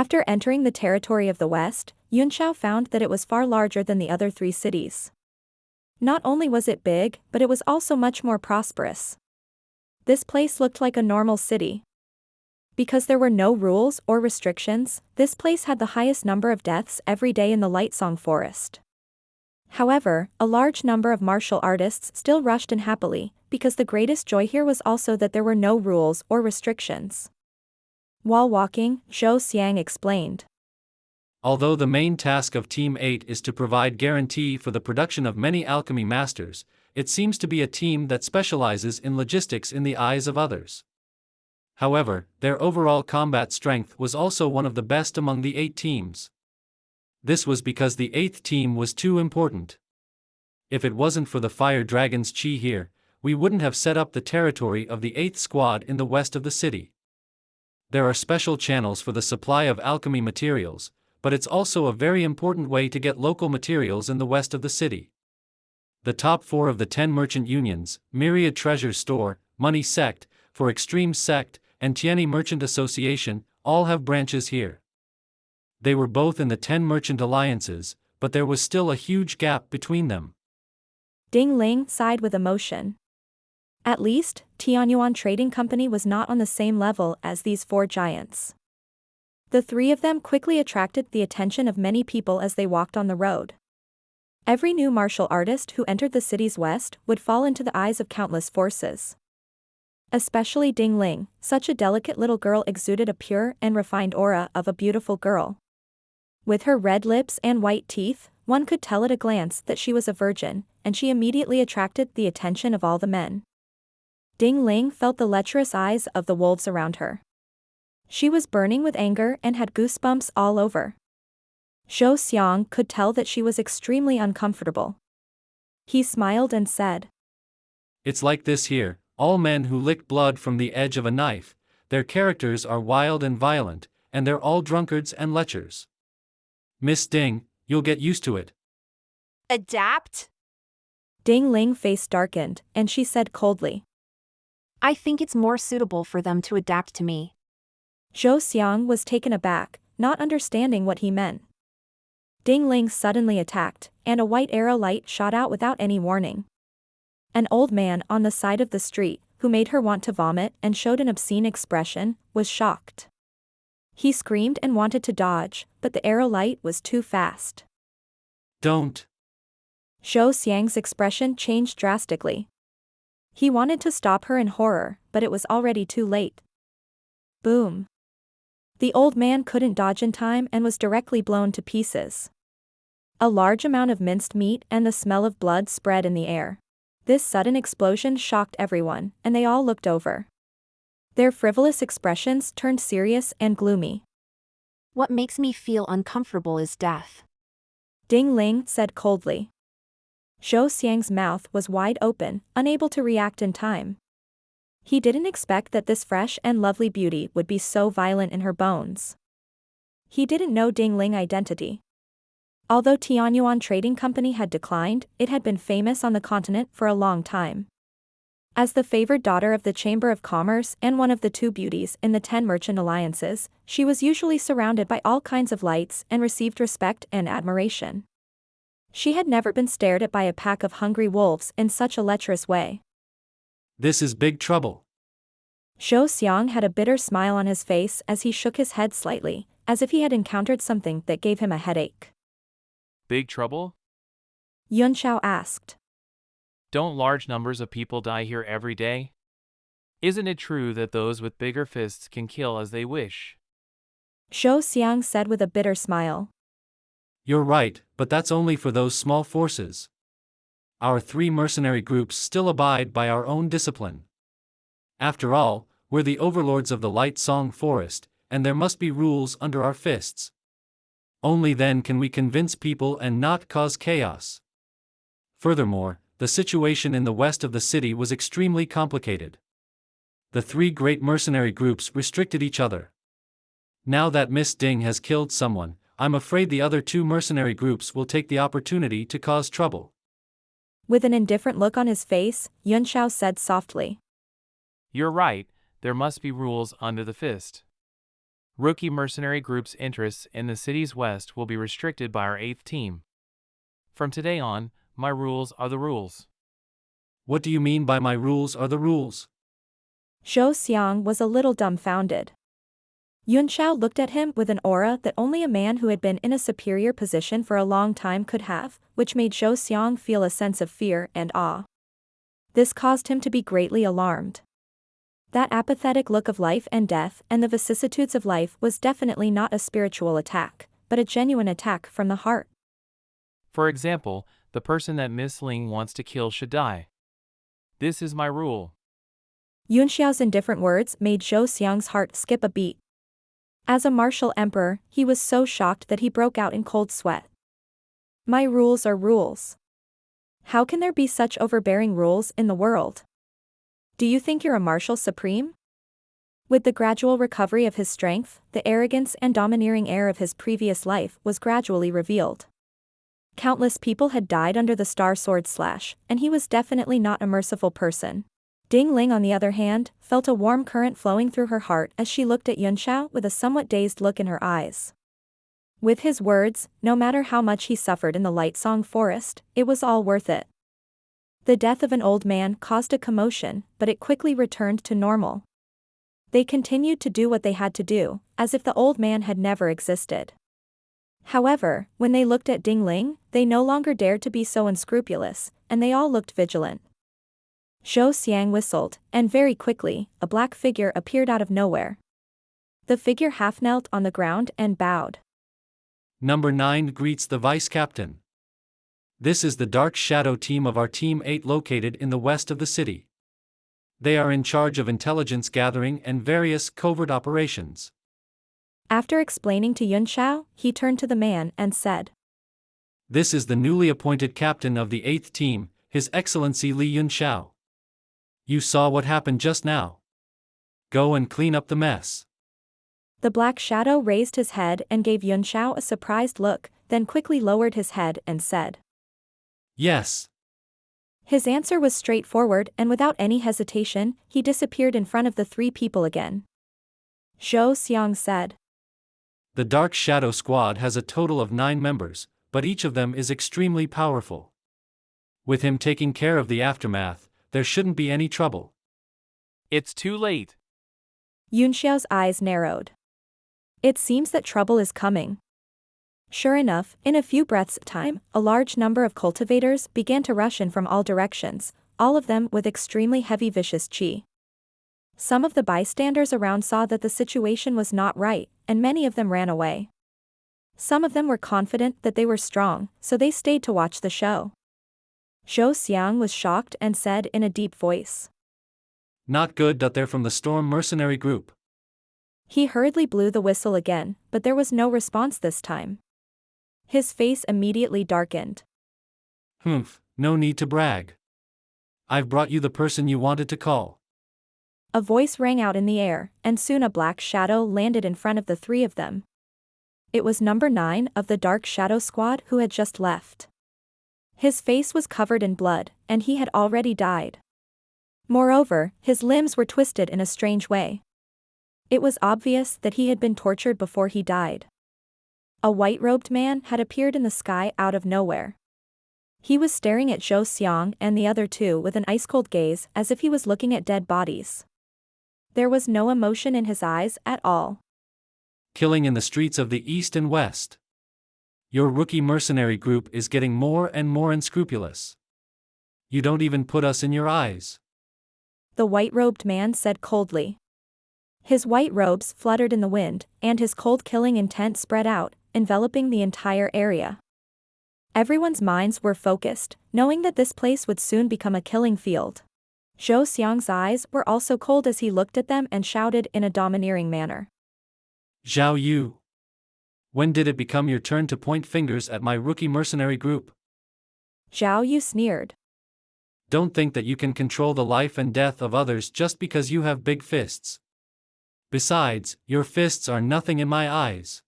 After entering the territory of the West, Yunxiao found that it was far larger than the other 3 cities. Not only was it big, but it was also much more prosperous. This place looked like a normal city. Because there were no rules or restrictions, this place had the highest number of deaths every day in the Lightsong Forest. However, a large number of martial artists still rushed in happily, because the greatest joy here was also that there were no rules or restrictions. While walking, Zhou Xiang explained. Although the main task of Team 8 is to provide guarantee for the production of many alchemy masters, it seems to be a team that specializes in logistics in the eyes of others. However, their overall combat strength was also one of the best among the 8 teams. This was because the 8th team was too important. If it wasn't for the fire dragon's chi here, we wouldn't have set up the territory of the 8th squad in the west of the city. There are special channels for the supply of alchemy materials, but it's also a very important way to get local materials in the west of the city. The top 4 of the 10 merchant unions, Myriad Treasure Store, Money Sect, For Extreme Sect, and Tianyi Merchant Association, all have branches here. They were both in the 10 merchant alliances, but there was still a huge gap between them. Ding Ling sighed with emotion. At least, Tianyuan Trading Company was not on the same level as these 4 giants. The 3 of them quickly attracted the attention of many people as they walked on the road. Every new martial artist who entered the city's west would fall into the eyes of countless forces. Especially Ding Ling, such a delicate little girl exuded a pure and refined aura of a beautiful girl. With her red lips and white teeth, one could tell at a glance that she was a virgin, and she immediately attracted the attention of all the men. Ding Ling felt the lecherous eyes of the wolves around her. She was burning with anger and had goosebumps all over. Zhou Xiang could tell that she was extremely uncomfortable. He smiled and said, "It's like this here, all men who lick blood from the edge of a knife, their characters are wild and violent, and they're all drunkards and lechers. Miss Ding, you'll get used to it." Adapt? Ding Ling's face darkened, and she said coldly. I think it's more suitable for them to adapt to me. Zhou Xiang was taken aback, not understanding what he meant. Ding Ling suddenly attacked, and a white arrow light shot out without any warning. An old man on the side of the street, who made her want to vomit and showed an obscene expression, was shocked. He screamed and wanted to dodge, but the arrow light was too fast. "Don't." Zhou Xiang's expression changed drastically. He wanted to stop her in horror, but it was already too late. Boom. The old man couldn't dodge in time and was directly blown to pieces. A large amount of minced meat and the smell of blood spread in the air. This sudden explosion shocked everyone, and they all looked over. Their frivolous expressions turned serious and gloomy. What makes me feel uncomfortable is death. Ding Ling said coldly. Zhou Xiang's mouth was wide open, unable to react in time. He didn't expect that this fresh and lovely beauty would be so violent in her bones. He didn't know Ding Ling's identity. Although Tianyuan Trading Company had declined, it had been famous on the continent for a long time. As the favored daughter of the Chamber of Commerce and one of the 2 beauties in the 10 merchant alliances, she was usually surrounded by all kinds of lights and received respect and admiration. She had never been stared at by a pack of hungry wolves in such a lecherous way. "This is big trouble." Zhou Xiang had a bitter smile on his face as he shook his head slightly, as if he had encountered something that gave him a headache. Big trouble? Yunxiao asked. Don't large numbers of people die here every day? Isn't it true that those with bigger fists can kill as they wish? Zhou Xiang said with a bitter smile. "You're right, but that's only for those small forces. Our 3 mercenary groups still abide by our own discipline. After all, we're the overlords of the Light Song Forest, and there must be rules under our fists. Only then can we convince people and not cause chaos." Furthermore, the situation in the west of the city was extremely complicated. The 3 great mercenary groups restricted each other. Now that Miss Ding has killed someone, I'm afraid the other 2 mercenary groups will take the opportunity to cause trouble. With an indifferent look on his face, Yunxiao said softly. You're right, there must be rules under the fist. Rookie mercenary group's interests in the city's west will be restricted by our 8th team. From today on, my rules are the rules. What do you mean by my rules are the rules? Zhou Xiang was a little dumbfounded. Yunxiao looked at him with an aura that only a man who had been in a superior position for a long time could have, which made Zhou Xiang feel a sense of fear and awe. This caused him to be greatly alarmed. That apathetic look of life and death and the vicissitudes of life was definitely not a spiritual attack, but a genuine attack from the heart. For example, the person that Miss Ling wants to kill should die. This is my rule. Yunxiao's indifferent words made Zhou Xiang's heart skip a beat. As a martial emperor, he was so shocked that he broke out in cold sweat. My rules are rules. How can there be such overbearing rules in the world? Do you think you're a martial supreme? With the gradual recovery of his strength, the arrogance and domineering air of his previous life was gradually revealed. Countless people had died under the star sword slash, and he was definitely not a merciful person. Ding Ling, on the other hand, felt a warm current flowing through her heart as she looked at Yunxiao with a somewhat dazed look in her eyes. With his words, no matter how much he suffered in the Lightsong Forest, it was all worth it. The death of an old man caused a commotion, but it quickly returned to normal. They continued to do what they had to do, as if the old man had never existed. However, when they looked at Ding Ling, they no longer dared to be so unscrupulous, and they all looked vigilant. Zhou Xiang whistled, and very quickly, a black figure appeared out of nowhere. The figure half knelt on the ground and bowed. Number 9 greets the vice captain. This is the Dark Shadow team of our Team 8 located in the west of the city. They are in charge of intelligence gathering and various covert operations. After explaining to Yunxiao, he turned to the man and said, This is the newly appointed captain of the 8th team, His Excellency Li Yunxiao. You saw what happened just now. Go and clean up the mess. The black shadow raised his head and gave Yunxiao a surprised look, then quickly lowered his head and said, Yes. His answer was straightforward, and without any hesitation, he disappeared in front of the three people again. Zhou Xiang said, The Dark Shadow Squad has a total of 9 members, but each of them is extremely powerful. With him taking care of the aftermath, there shouldn't be any trouble. It's too late. Yunxiao's eyes narrowed. It seems that trouble is coming. Sure enough, in a few breaths' time, a large number of cultivators began to rush in from all directions, all of them with extremely heavy vicious qi. Some of the bystanders around saw that the situation was not right, and many of them ran away. Some of them were confident that they were strong, so they stayed to watch the show. Zhou Xiang was shocked and said in a deep voice, Not good that they're from the Storm Mercenary Group. He hurriedly blew the whistle again, but there was no response this time. His face immediately darkened. Humph, no need to brag. I've brought you the person you wanted to call. A voice rang out in the air, and soon a black shadow landed in front of the three of them. It was number 9 of the Dark Shadow Squad who had just left. His face was covered in blood, and he had already died. Moreover, his limbs were twisted in a strange way. It was obvious that he had been tortured before he died. A white-robed man had appeared in the sky out of nowhere. He was staring at Zhou Xiang and the other two with an ice-cold gaze as if he was looking at dead bodies. There was no emotion in his eyes at all. Killing in the streets of the east and west. Your rookie mercenary group is getting more and more unscrupulous. You don't even put us in your eyes. The white-robed man said coldly. His white robes fluttered in the wind, and his cold killing intent spread out, enveloping the entire area. Everyone's minds were focused, knowing that this place would soon become a killing field. Zhou Xiang's eyes were also cold as he looked at them and shouted in a domineering manner. Zhao Yu. When did it become your turn to point fingers at my rookie mercenary group? Zhao Yu sneered. Don't think that you can control the life and death of others just because you have big fists. Besides, your fists are nothing in my eyes.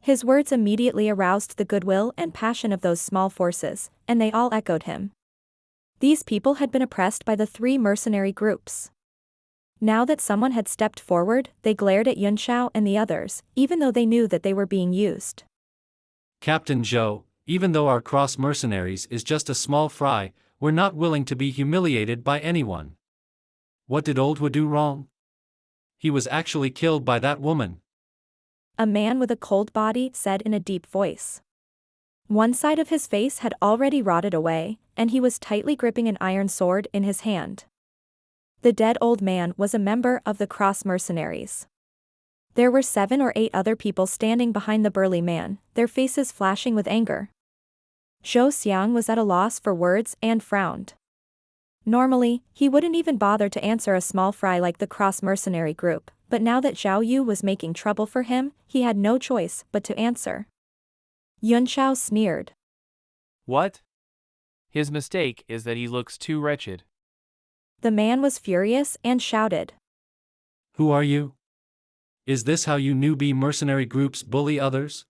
His words immediately aroused the goodwill and passion of those small forces, and they all echoed him. These people had been oppressed by the 3 mercenary groups. Now that someone had stepped forward, they glared at Yunxiao and the others, even though they knew that they were being used. Captain Zhou, even though our cross mercenaries is just a small fry, we're not willing to be humiliated by anyone. What did Old Wu do wrong? He was actually killed by that woman. A man with a cold body said in a deep voice. One side of his face had already rotted away, and he was tightly gripping an iron sword in his hand. The dead old man was a member of the cross mercenaries. There were 7 or 8 other people standing behind the burly man, their faces flashing with anger. Zhou Xiang was at a loss for words and frowned. Normally, he wouldn't even bother to answer a small fry like the cross mercenary group, but now that Zhao Yu was making trouble for him, he had no choice but to answer. Yunxiao sneered. What? His mistake is that he looks too wretched. The man was furious and shouted. Who are you? Is this how you newbie mercenary groups bully others?